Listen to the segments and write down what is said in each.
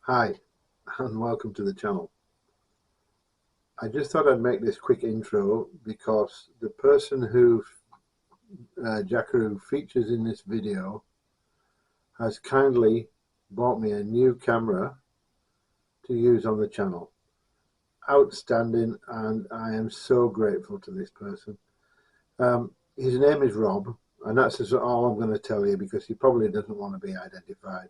Hi, and welcome to the channel. I just thought I'd make this quick intro because the person who Jackaroo features in this video has kindly bought me a new camera to use on the channel. Outstanding, and I am so grateful to this person. His name is Rob, and that's all I'm going to tell you because he probably doesn't want to be identified.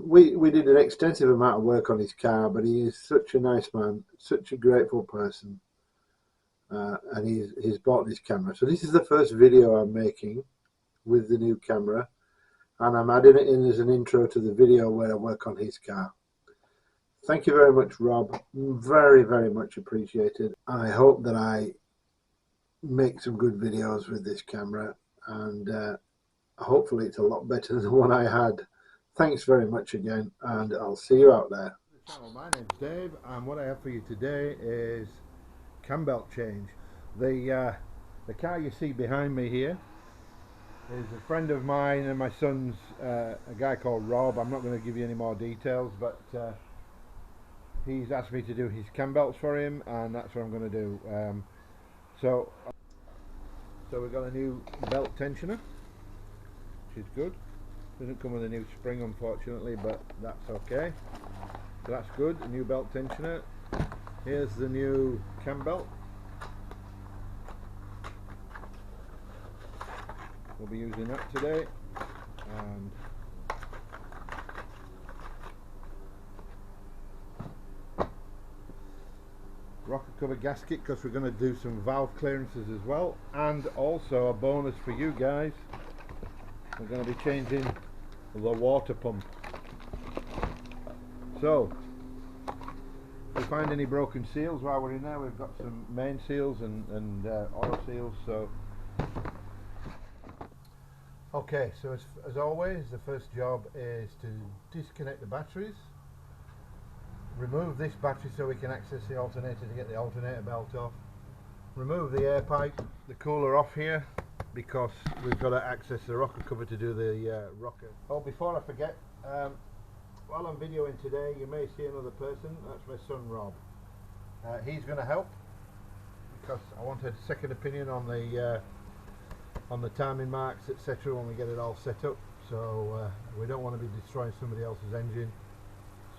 We did an extensive amount of work on his car, but he is such a nice man, such a grateful person, and he's bought this camera. So this is the first video I'm making with the new camera, and I'm adding it in as an intro to the video where I work on his car. Thank you very much, Rob. Very, very much appreciated. I hope that I make some good videos with this camera, and hopefully it's a lot better than the one I had. Thanks very much again, and I'll see you out there. My name's Dave, and what I have for you today is cam belt change. The car you see behind me here is a friend of mine and my son's, a guy called Rob. I'm not going to give you any more details, but he's asked me to do his cam belts for him, and that's what I'm going to do. So we've got a new belt tensioner, which is good. Doesn't come with a new spring, unfortunately, but that's okay. So that's good. A new belt tensioner. Here's the new cam belt. We'll be using that today. And rocker cover gasket, because we're going to do some valve clearances as well. And also a bonus for you guys, we're going to be changing the water pump. So if we find any broken seals while we're in there, we've got some main seals and oil seals. So okay, so as always, the first job is to disconnect the batteries, remove this battery so we can access the alternator to get the alternator belt off, remove the air pipe, the cooler off here, because we've got to access the rocker cover to do the rocker. Oh, before I forget, while I'm videoing today, you may see another person. That's my son Rob. He's going to help because I want a second opinion on the timing marks, etc. when we get it all set up. So we don't want to be destroying somebody else's engine.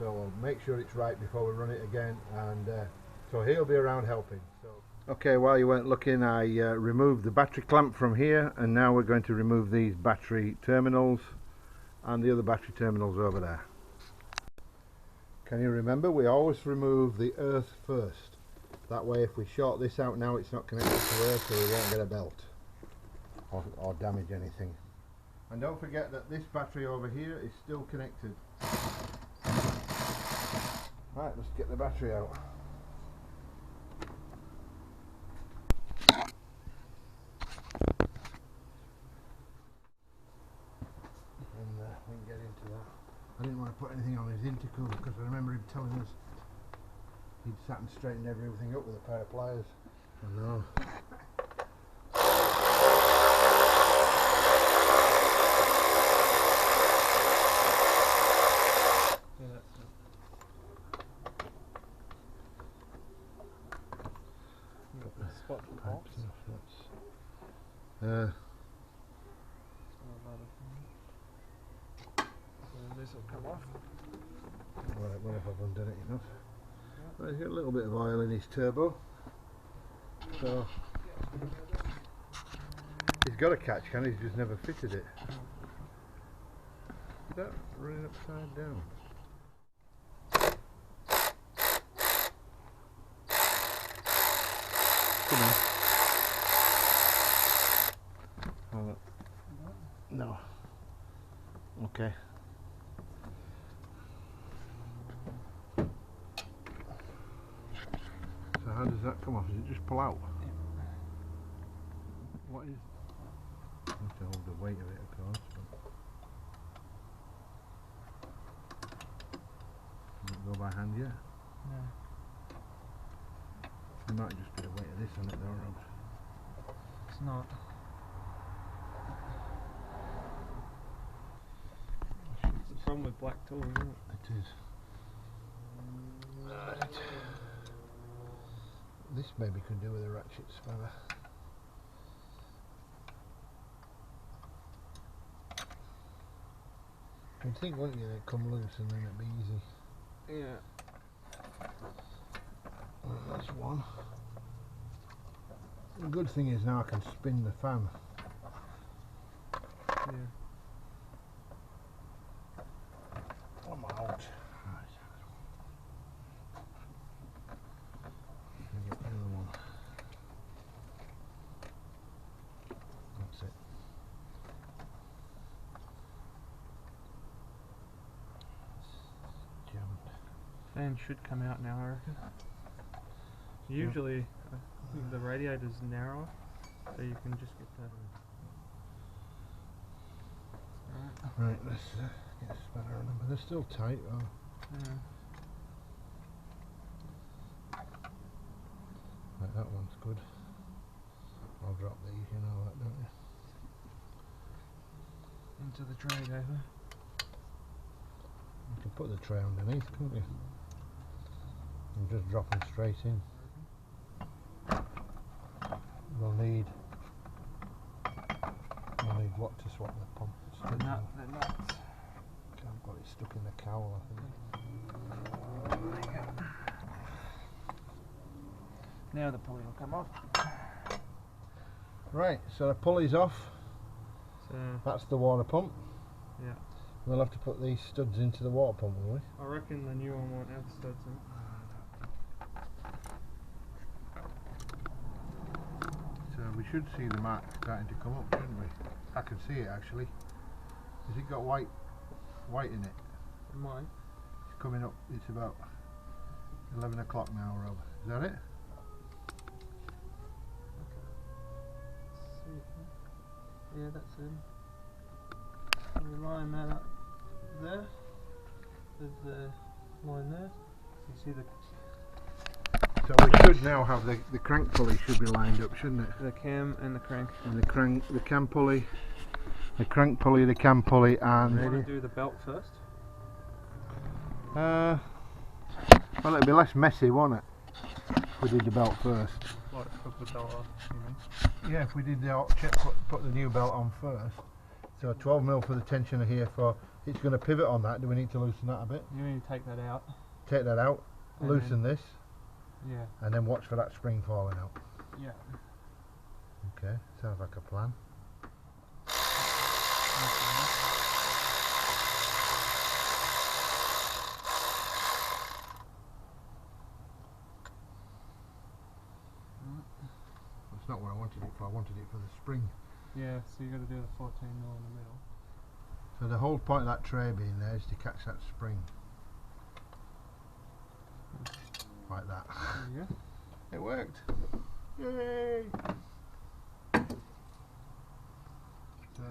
So we'll make sure it's right before we run it again, and so he'll be around helping. So. Okay, while you weren't looking, I removed the battery clamp from here, and now we're going to remove these battery terminals and the other battery terminals over there. Can you remember, we always remove the earth first. That way if we short this out now, it's not connected to earth, so we won't get a belt or damage anything. And don't forget that this battery over here is still connected. Right, let's get the battery out. And we can get into that. I didn't want to put anything on his intercooler because I remember him telling us he'd sat and straightened everything up with a pair of pliers. I know. Spot the pipes. This will come off. Right, what if I've undone it enough? Well, he's got a little bit of oil in his turbo, so he's got a catch can, he's just never fitted it. Is that running upside down? Come on. Oh, no. Okay. So how does that come off? Does it just pull out? Yeah. What is? I have to hold the weight of it, of course. Does it go by hand yet? No. There might just be the weight of this on it though, Rob. It's not. It's the problem with black tools, isn't it? It is. This maybe could do with a ratchet spanner. You'd think, wouldn't you, they'd come loose and then it'd be easy. Yeah. Well, that's one. The good thing is now I can spin the fan. Yeah. I'm out. Right. Get the other one. That's it. It's jammed. Fan should come out now, I reckon. Usually, I think the radiator's narrower, so you can just get the. Right, let's get a spanner on them. They're still tight though. Yeah. Right, that one's good. I'll drop these, you know that, don't you? Into the tray, David. You can put the tray underneath, couldn't you? And just drop them straight in. We'll need what to swap the pump. The nuts. I've got it stuck in the cowl, I think. Now the pulley will come off. Right, so the pulley's off. So, That's the water pump. yeah. We'll have to put these studs into the water pump, will we? I reckon the new one won't have studs in it. So we should see the mark starting to come up, shouldn't we? I can see it actually. Has it got white in it? It might. It's coming up. It's about 11 o'clock now, Rob. Is that it? Yeah, that's it. We line that up there. There's the line there. You see the So we should now have the crank pulley should be lined up, shouldn't it? the cam and the crank. And the cam pulley, the crank pulley, the cam pulley, and You want to do the belt first? well, it'd be less messy, won't it? If we did the belt first. Like hook the belt off, you mean? Yeah, if we did the put the new belt on first. So 12mm for the tensioner here for it's going to pivot on that. Do we need to loosen that a bit? You need to take that out. Take that out, And loosen this, Yeah. and then watch for that spring falling out. Yeah. Okay, sounds like a plan. That's not what I wanted it for. I wanted it for the spring. Yeah, so you got to do the 14mm in the middle. So the whole point of that tray being there is to catch that spring. Like that. There you go. It worked. Yay! So,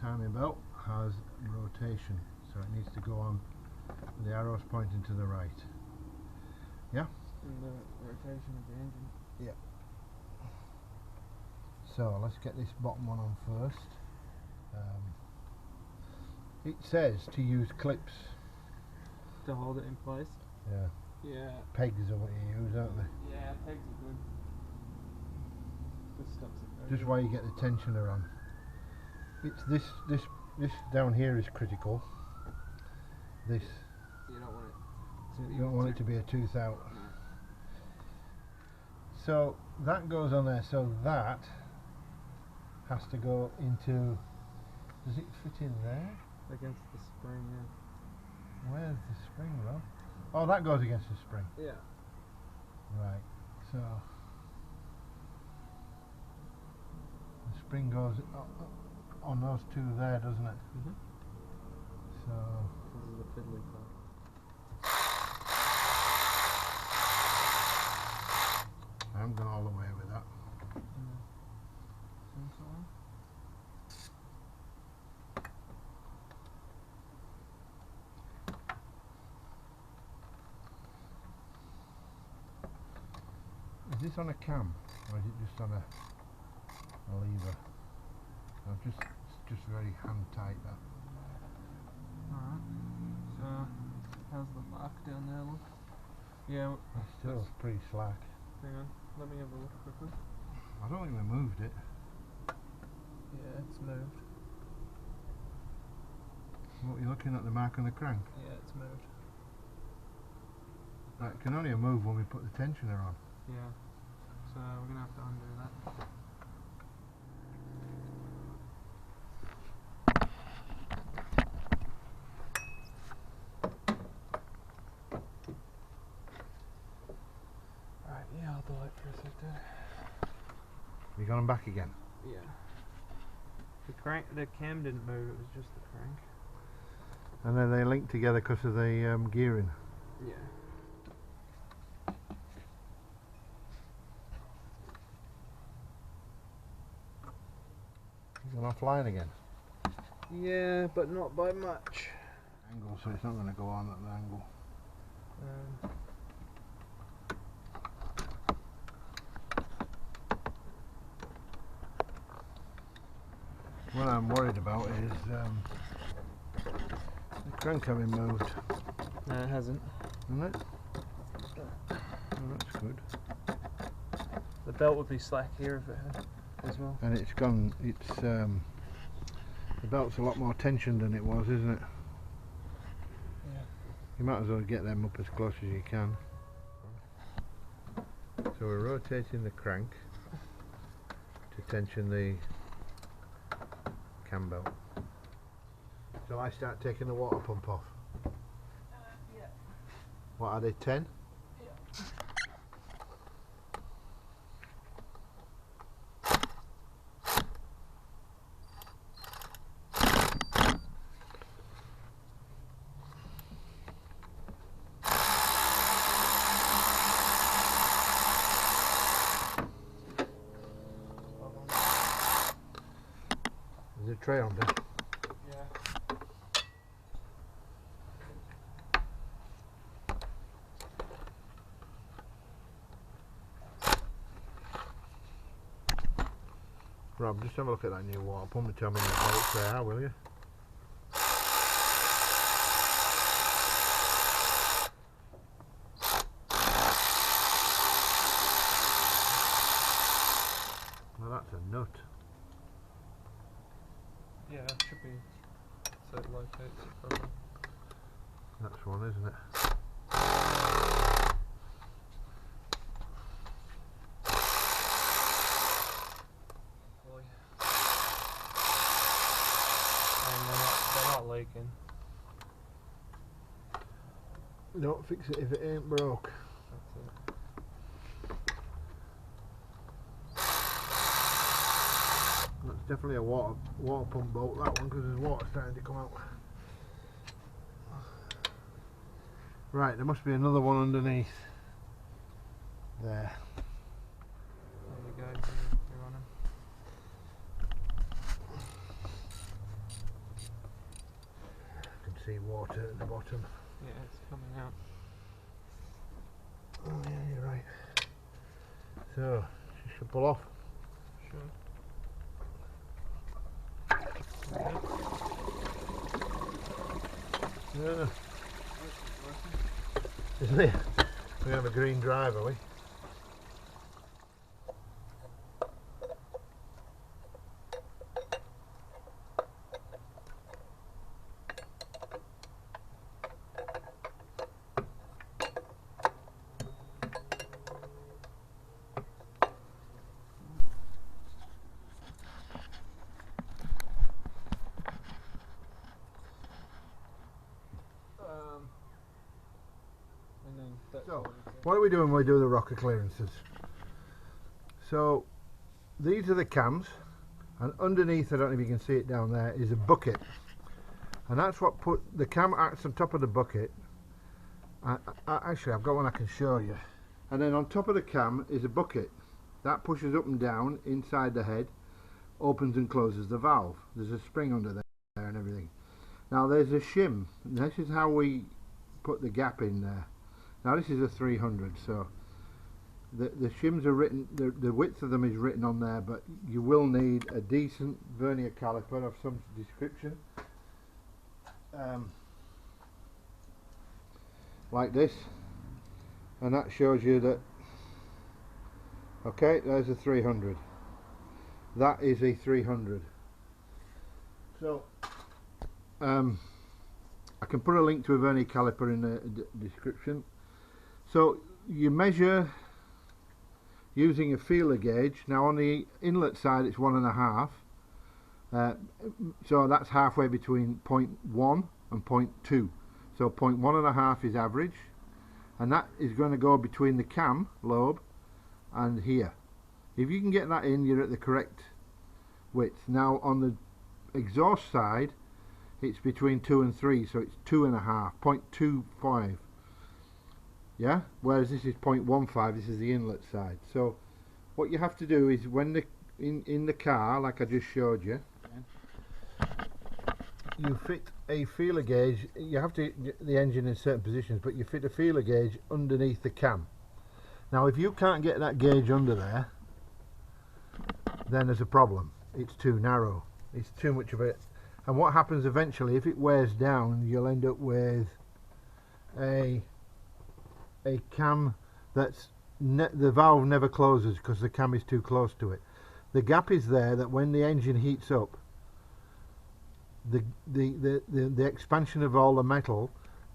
timing belt has rotation, so it needs to go on with the arrows pointing to the right. Yeah? And the rotation of the engine. So let's get this bottom one on first. It says to use clips. To hold it in place. Yeah. Yeah. Pegs are what you use, aren't they? Yeah, pegs are good. This stops it. Just while you get the tensioner on. It's this down here is critical. This You don't want it. you don't want it to be a tooth out. No. So that goes on there. So that has to go into. Does it fit in there? Against the spring, yeah. Where's the spring, Rob? Oh, that goes against the spring. Yeah. Right. So the spring goes on those two there, doesn't it? Mm-hmm. So This is the fiddly part. I haven't gone all the way with that. Is this on a cam or is it just on a lever? No, it's just very hand tight that. Alright. So, how's the mark down there look? Yeah, It's still pretty slack. hang on. Let me have a look quickly. I don't think we moved it. Yeah, it's moved. What, you're looking at the mark on the crank? Yeah, it's moved. That can only move when we put the tensioner on. Yeah. So we're gonna have to undo that. Right, yeah, I'll delete for a second. You got them back again? Yeah. The cam didn't move, it was just the crank. And then they link together because of the gearing. Yeah. You've gone offline again. Yeah, but not by much. Angle, so it's not going to go on at the angle. What I'm worried about is the crank having moved. No, it hasn't. Isn't it? Oh, that's good. The belt would be slack here if it had as well. And it's gone, it's the belt's a lot more tension than it was, isn't it? Yeah. You might as well get them up as close as you can. So we're rotating the crank to tension the cam belt. So I start taking the water pump off. Yeah. What are they, 10? Yeah. There's a tray on there. Yeah. Rob, just have a look at that new water pump and tell me how it's there, will you? Well, that's a nut. Yeah, that should be so it locates it properly. That's one, isn't it? And they're not leaking. Don't fix it if it ain't broke. That's it. That's definitely a water pump bolt, that one, because there's water starting to come out. Right, there must be another one underneath there. There we go, you're on it. I can see water at the bottom. Yeah, it's coming out. Oh yeah, you're right. So, you should pull off. Sure. Yeah. Isn't it? We have a green drive, are we? And then that's So, what it's what are we doing when we do the rocker clearances? So, these are the cams, and underneath, I don't know if you can see it down there, is a bucket. And that's what put the cam acts on top of the bucket. Actually, I've got one I can show you. And then on top of the cam is a bucket that pushes up and down inside the head, opens and closes the valve. There's a spring under there and everything. Now there's a shim. This is how we put the gap in there. Now this is a 300, so the shims are written, the width of them is written on there, but you will need a decent vernier caliper of some description, like this, and that shows you that Okay, there's a 300. That is a 300. So I can put a link to a vernier caliper in the description. So you measure using a feeler gauge. Now on the inlet side it's 1.5, so that's halfway between 0.1 and 0.2. So 1.5 is average, and that is going to go between the cam lobe and here. If you can get that in, you're at the correct width. Now on the exhaust side it's between 2 and 3, so it's 2.5, 0.25. Yeah, whereas this is 0.15. This is the inlet side. So what you have to do is when the in the car, like I just showed you, you fit a feeler gauge. You have to the engine in certain positions, but you fit a feeler gauge underneath the cam. Now if you can't get that gauge under there, then there's a problem. It's too narrow, it's too much of it, and what happens eventually, if it wears down, you'll end up with a cam that's the valve never closes because the cam is too close to it. The gap is there that when the engine heats up, the expansion of all the metal,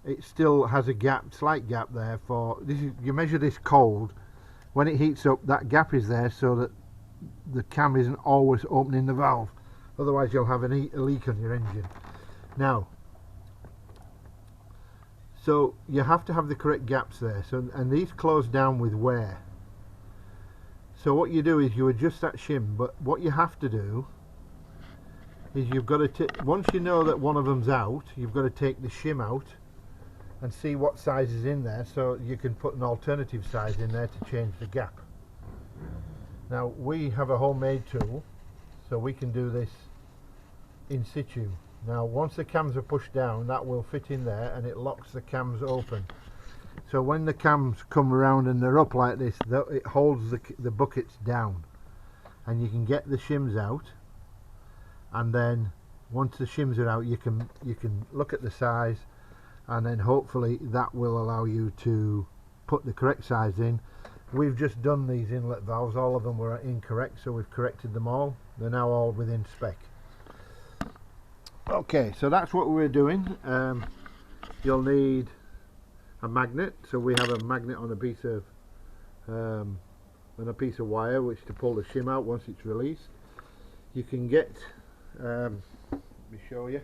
it still has a gap, slight gap there for this. You measure this cold, when it heats up, that gap is there so that the cam isn't always opening the valve, otherwise you'll have a leak on your engine. Now, so you have to have the correct gaps there. So, and these close down with wear. So what you do is you adjust that shim, but what you have to do is you've got to once you know that one of them's out, you've got to take the shim out and see what size is in there, so you can put an alternative size in there to change the gap. Now we have a homemade tool, so we can do this in situ. Now once the cams are pushed down, that will fit in there and it locks the cams open. So when the cams come around and they're up like this, it holds the buckets down, and you can get the shims out, and then once the shims are out, you can look at the size, and then hopefully that will allow you to put the correct size in. We've just done these inlet valves, all of them were incorrect, so we've corrected them all. They're now all within spec. Okay, so that's what we're doing. You'll need a magnet, so we have a magnet on a piece of wire, which to pull the shim out once it's released. You can get let me show you.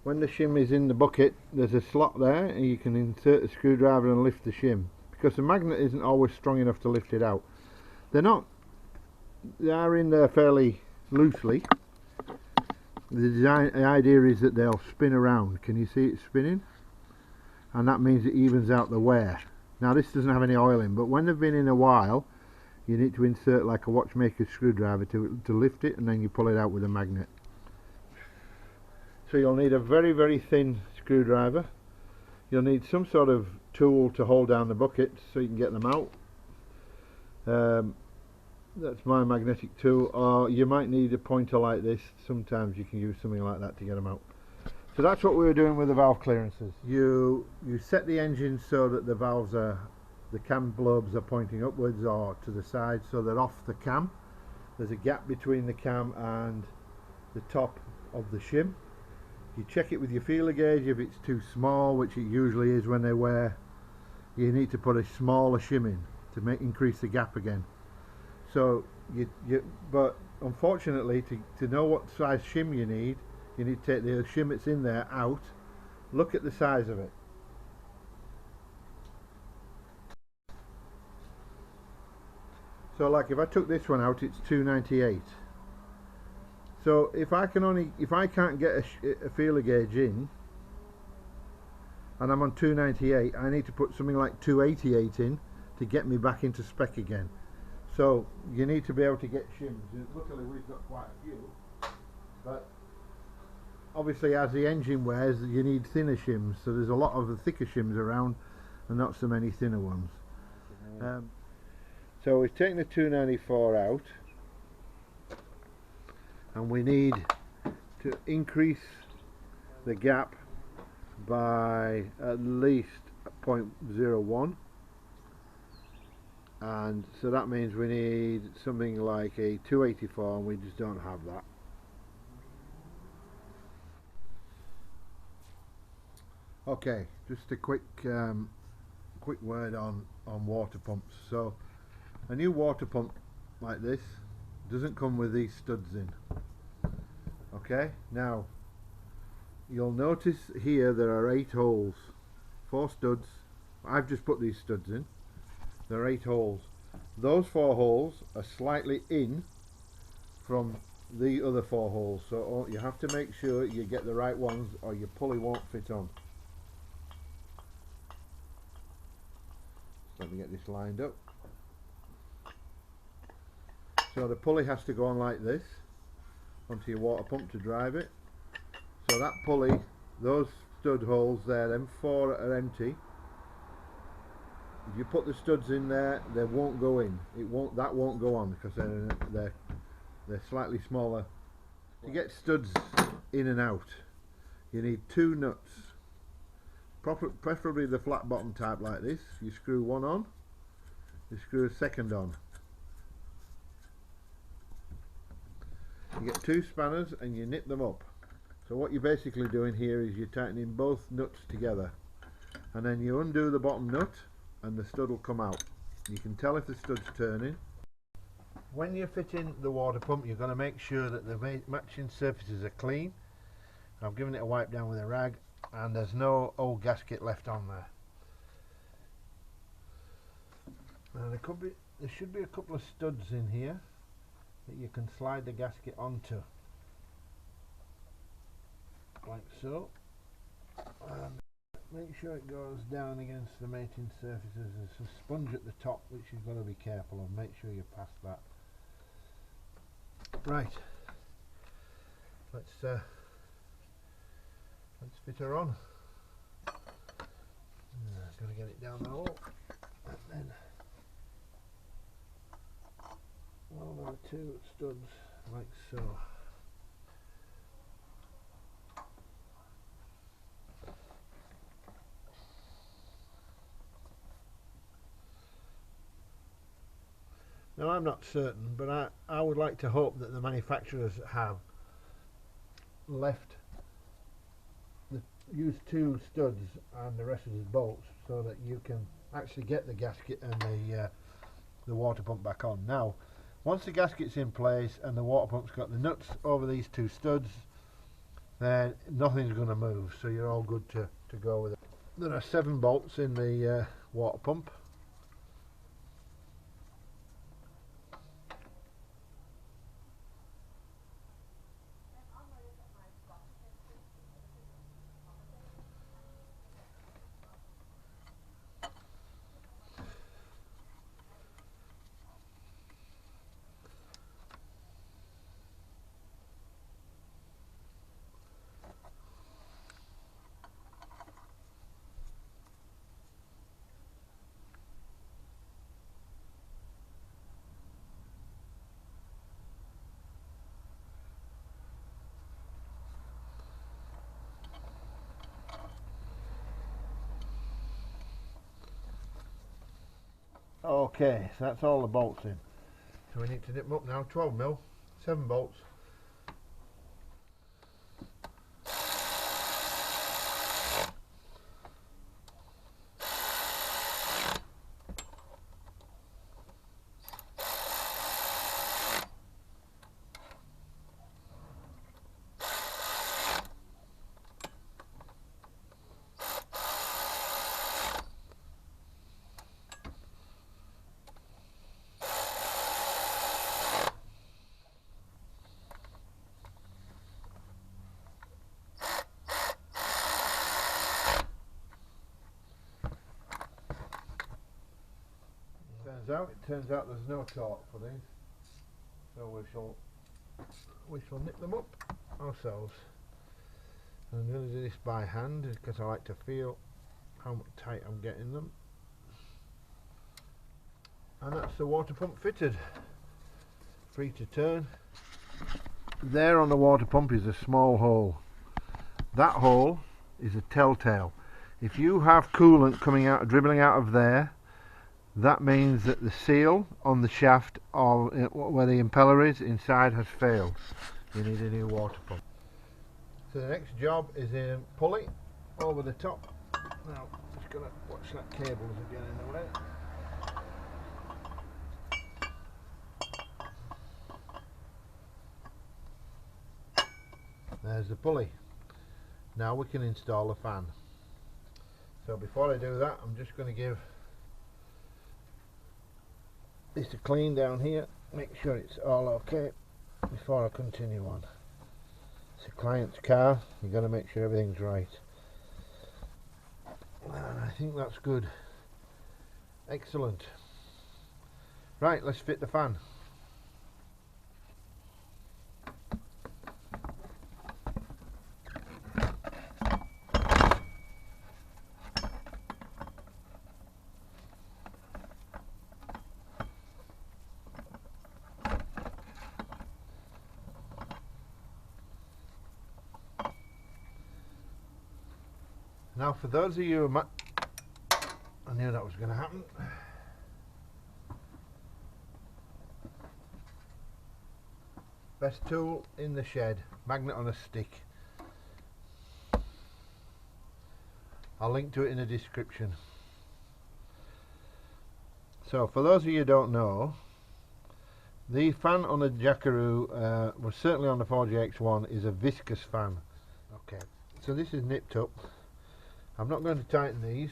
When the shim is in the bucket, there's a slot there, and you can insert a screwdriver and lift the shim, because the magnet isn't always strong enough to lift it out. They are in there fairly loosely. The idea is that they'll spin around. Can you see it spinning? And that means it evens out the wear. Now this doesn't have any oil in, but when they've been in a while, you need to insert like a watchmaker's screwdriver to lift it, and then you pull it out with a magnet. So you'll need a very, very thin screwdriver. You'll need some sort of tool to hold down the buckets so you can get them out. That's my magnetic tool, or you might need a pointer like this. Sometimes you can use something like that to get them out. So that's what we were doing with the valve clearances. You set the engine so that the valves are, the cam lobes are pointing upwards or to the side, so they're off the cam. There's a gap between the cam and the top of the shim. You check it with your feeler gauge. If it's too small, which it usually is when they wear, you need to put a smaller shim in to increase the gap again. So but unfortunately, to know what size shim you need to take the shim that's in there out, look at the size of it. So like if I took this one out, it's 298. So if I can't get a feeler gauge in, and I'm on 298, I need to put something like 288 in to get me back into spec again. So you need to be able to get shims. Luckily we've got quite a few, but obviously as the engine wears, you need thinner shims. So there's a lot of the thicker shims around and not so many thinner ones. So we've taken the 294 out, and we need to increase the gap by at least 0.01, and so that means we need something like a 284, and we just don't have that. Okay, just a quick word on water pumps. So a new water pump like this doesn't come with these studs in. Okay, now you'll notice here there are 8 holes, 4 studs. I've just put these studs in. There are 8 holes. Those 4 holes are slightly in from the other 4 holes, so you have to make sure you get the right ones or your pulley won't fit on. Let me get this lined up. So the pulley has to go on like this onto your water pump to drive it. So that pulley, those stud holes there, them 4 are empty. If you put the studs in there, they won't go in. That won't go on because they're slightly smaller. To get studs in and out, you need 2 nuts. Preferably the flat bottom type like this. You screw one on, you screw a second on. You get 2 spanners and you knit them up. So what you're basically doing here is you're tightening both nuts together, and then you undo the bottom nut and the stud will come out. You can tell if the stud's turning. When you're fitting the water pump, you're going to make sure that the matching surfaces are clean. I've given it a wipe down with a rag, and there's no old gasket left on there. Now there should be a couple of studs in here that you can slide the gasket onto, like so, and make sure it goes down against the mating surfaces. There's a sponge at the top which you've got to be careful of. Make sure you pass that. Right, let's fit her on. Got to get it down the hole, and then one or 2 studs like so. Now I'm not certain, but I would like to hope that the manufacturers have used 2 studs and the rest of the bolts, so that you can actually get the gasket and the water pump back on. Now, once the gasket's in place and the water pump's got the nuts over these 2 studs, then nothing's going to move, so you're all good to go with it. There are 7 bolts in the water pump. Okay, so that's all the bolts in. So we need to nip them up now. 12mm, 7 bolts. It turns out there's no torque for these, so we shall nip them up ourselves. And I'm going to do this by hand because I like to feel how tight I'm getting them. And that's the water pump fitted, free to turn. There on the water pump is a small hole. That hole is a telltale. If you have coolant coming out, dribbling out of there, that means that the seal on the shaft or where the impeller is inside has failed. You need a new water pump. So the next job is a pulley over the top. Now, just gotta watch that cable as I get in the way. There's the pulley. Now we can install a fan. So before I do that, I'm just going to give this a clean down here, make sure it's all okay before I continue on. It's a client's car, you've got to make sure everything's right. And I think that's good. Excellent. Right, let's fit the fan. Now for those of you who I knew that was going to happen. Best tool in the shed, magnet on a stick. I'll link to it in the description. So for those of you who don't know, the fan on the Jackaroo, well certainly on the 4GX1, is a viscous fan. Okay, so this is nipped up. I'm not going to tighten these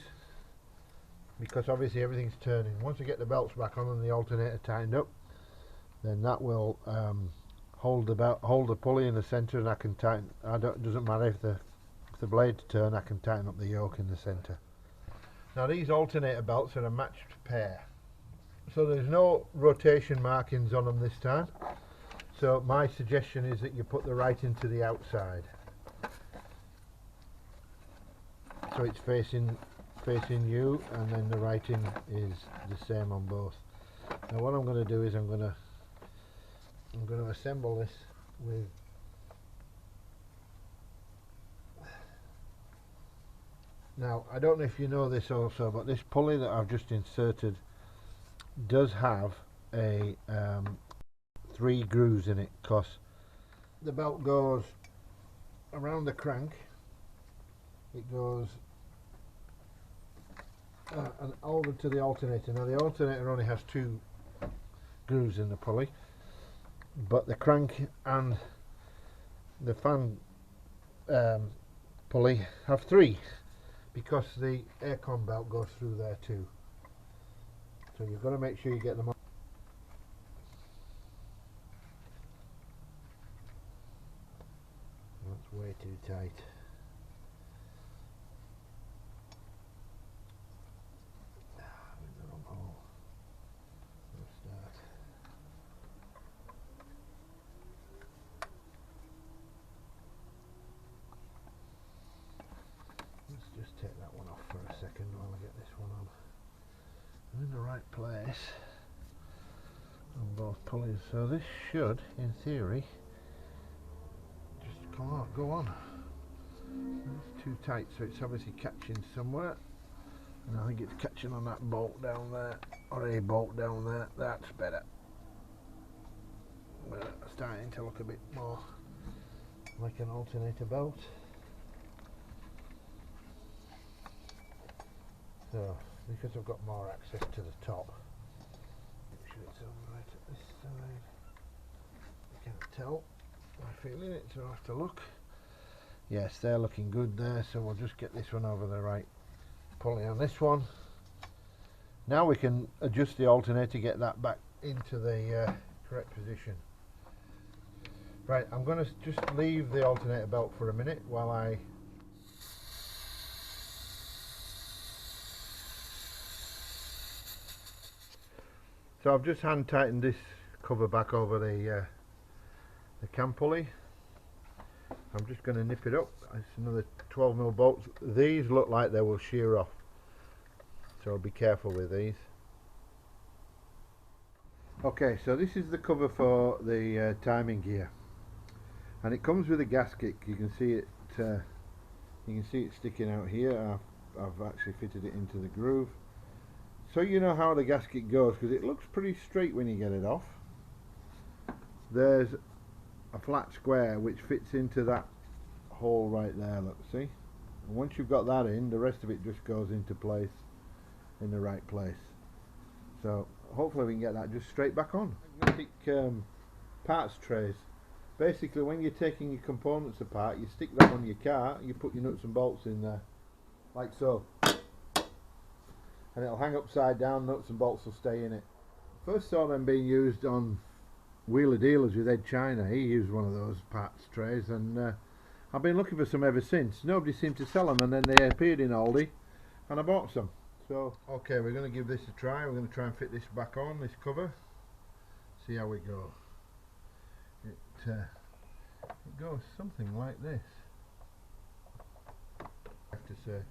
because obviously everything's turning. Once I get the belts back on and the alternator tightened up, then that will hold the pulley in the centre, and I can tighten. Doesn't matter if the blades turn, I can tighten up the yoke in the centre. Now these alternator belts are a matched pair, so there's no rotation markings on them this time. So my suggestion is that you put the right into the outside, so it's facing you, and then the writing is the same on both. Now what I'm going to do is I'm going to assemble this with now I don't know if you know this also, but this pulley that I've just inserted does have a 3 grooves in it, because the belt goes around the crank, it goes and over to the alternator. Now the alternator only has 2 grooves in the pulley, but the crank and the fan pulley have 3, because the aircon belt goes through there too. So you've got to make sure you get them on. That's way too tight. Let's just take that one off for a second while I get this one on. I'm in the right place on both pulleys, so this should, in theory, just go on. It's too tight, so it's obviously catching somewhere, and I think it's catching on that bolt down there, or a bolt down there. That's better. Well, it's starting to look a bit more like an alternator belt. So, because I've got more access to the top, make sure it's on right at this side. I can't tell by feeling it, so I'll have to look. Yes, they're looking good there, so we'll just get this one over the right pulley on this one. Now we can adjust the alternator, get that back into the correct position. Right, I'm going to just leave the alternator belt for a minute while I So I've just hand tightened this cover back over the cam pulley. I'm just going to nip it up. It's another 12mm bolts. These look like they will shear off, so be careful with these. Okay, so this is the cover for the timing gear, and it comes with a gasket. You can see it. You can see it sticking out here. I've actually fitted it into the groove. So you know how the gasket goes, because it looks pretty straight when you get it off. There's a flat square which fits into that hole right there, look, see? And once you've got that in, the rest of it just goes into place in the right place. So hopefully we can get that just straight back on. Magnetic parts trays. Basically, when you're taking your components apart, you stick that on your car, you put your nuts and bolts in there, like so. And it'll hang upside down, nuts and bolts will stay in it. First saw them being used on wheeler dealers with Ed China. He used one of those parts trays, and I've been looking for some ever since. Nobody seemed to sell them, and then they appeared in Aldi, and I bought some. So, okay, we're going to give this a try. We're going to try and fit this back on, this cover. See how we go. It goes something like this, I have to say.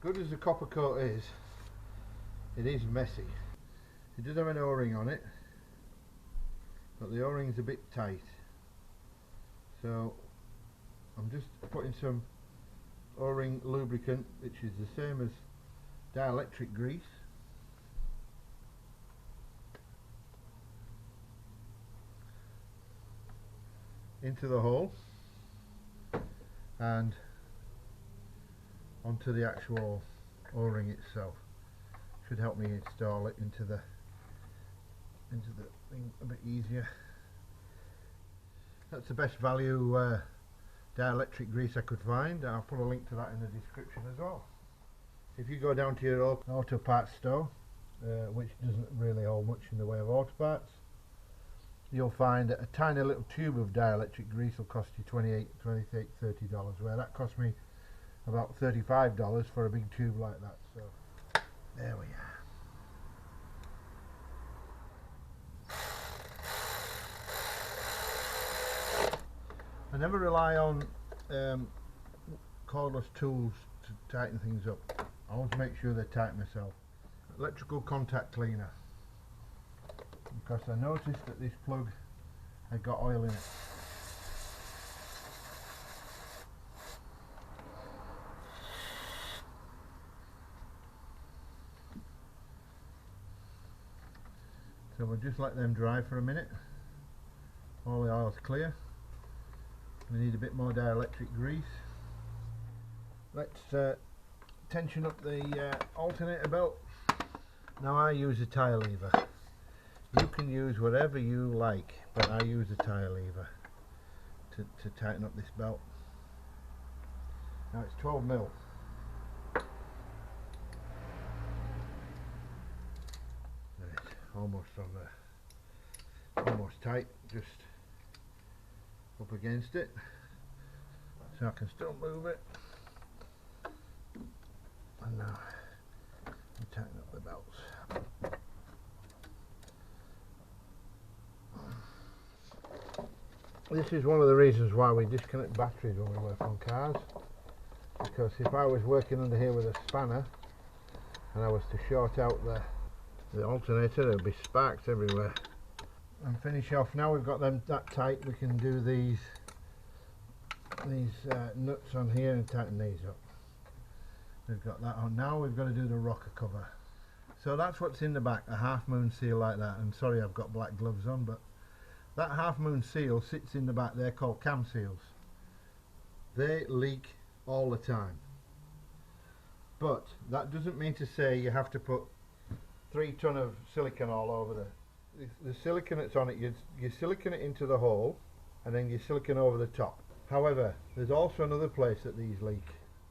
Good as the copper coat is, it is messy. It does have an O-ring on it, but the O-ring's a bit tight. So I'm just putting some O-ring lubricant, which is the same as dielectric grease, into the hole and onto the actual O-ring itself. Should help me install it into the thing a bit easier. That's the best value dielectric grease I could find. I'll put a link to that in the description as well. If you go down to your auto parts store, which doesn't really hold much in the way of auto parts, you'll find that a tiny little tube of dielectric grease will cost you $28, $30, where that cost me about $35 for a big tube like that. So there we are. I never rely on cordless tools to tighten things up. I always make sure they're tight myself. Electrical contact cleaner, because I noticed that this plug had got oil in it. So we'll just let them dry for a minute. All the oil's clear. We need a bit more dielectric grease. Let's tension up the alternator belt. Now I use a tire lever. You can use whatever you like, but I use a tire lever to tighten up this belt. Now it's 12 mil. Almost on the, almost tight, just up against it, so I can still move it. And now we tighten up the belts. This is one of the reasons why we disconnect batteries when we work on cars, because if I was working under here with a spanner and I was to short out the alternator, there'll be sparks everywhere. And finish off. Now we've got them that tight, we can do these nuts on here and tighten these up. We've got that on. Now we've got to do the rocker cover. So that's what's in the back, a half moon seal like that. And sorry I've got black gloves on, but that half moon seal sits in the back. They're called cam seals. They leak all the time, but that doesn't mean to say you have to put 3 ton of silicone all over the silicone that's on it. You silicone it into the hole and then you silicone over the top. However, there's also another place that these leak.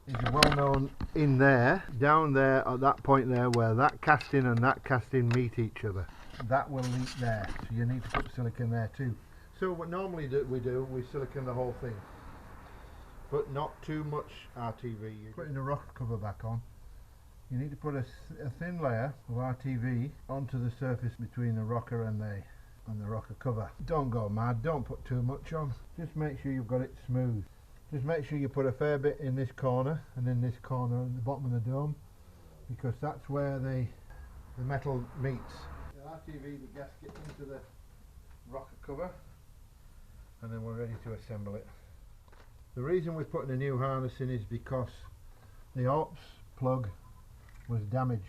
It's well known in there, down there at that point there where that casting and that casting meet each other. That will leak there, so you need to put silicone there too. So what normally we silicone the whole thing, but not too much RTV. Putting the rocker cover back on, you need to put a thin layer of RTV onto the surface between the rocker and the on the rocker cover. Don't go mad, don't put too much on, just make sure you've got it smooth. Just make sure you put a fair bit in this corner and in this corner at the bottom of the dome, because that's where the metal meets. The RTV the gasket into the rocker cover, and then we're ready to assemble it. The reason we're putting a new harness in is because the AUX plug was damaged